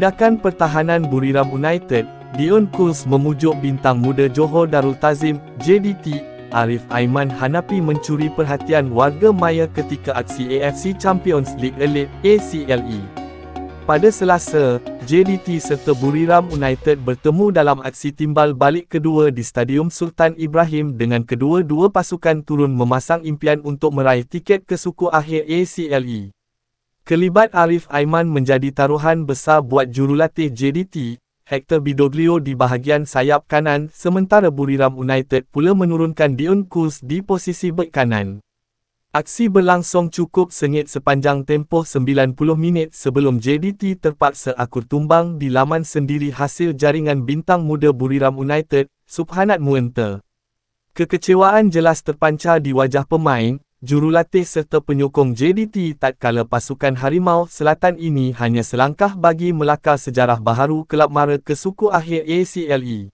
Tindakan pertahanan Buriram United, Dion Kuls memujuk bintang muda Johor Darul Ta'zim, JDT, Arif Aiman Hanapi mencuri perhatian warga maya ketika aksi AFC Champions League Elite, ACLE. Pada Selasa, JDT serta Buriram United bertemu dalam aksi timbal balik kedua di Stadium Sultan Ibrahim dengan kedua-dua pasukan turun memasang impian untuk meraih tiket ke suku akhir ACLE. Kelibat Arif Aiman menjadi taruhan besar buat jurulatih JDT, Hector Bidoglio di bahagian sayap kanan, sementara Buriram United pula menurunkan Dion Kuls di posisi bek kanan. Aksi berlangsung cukup sengit sepanjang tempoh 90 minit sebelum JDT terpaksa akur tumbang di laman sendiri hasil jaringan bintang muda Buriram United, Subhanat Muenta. Kekecewaan jelas terpancar di wajah pemain, jurulatih serta penyokong JDT tatkala pasukan Harimau Selatan ini hanya selangkah bagi melakar sejarah baharu kelab mara ke suku akhir ACLE.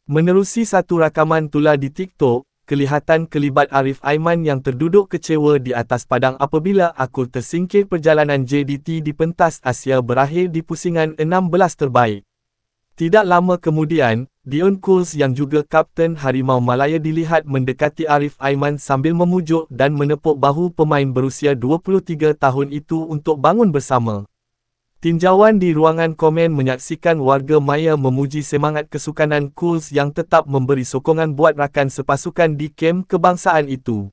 Menerusi satu rakaman tular di TikTok, kelihatan kelibat Arif Aiman yang terduduk kecewa di atas padang apabila akur tersingkir perjalanan JDT di pentas Asia berakhir di pusingan 16 terbaik. Tidak lama kemudian, Dion Kuls yang juga kapten Harimau Malaya dilihat mendekati Arif Aiman sambil memujuk dan menepuk bahu pemain berusia 23 tahun itu untuk bangun bersama. Tinjauan di ruangan komen menyaksikan warga maya memuji semangat kesukanan Kuls yang tetap memberi sokongan buat rakan sepasukan di kem kebangsaan itu.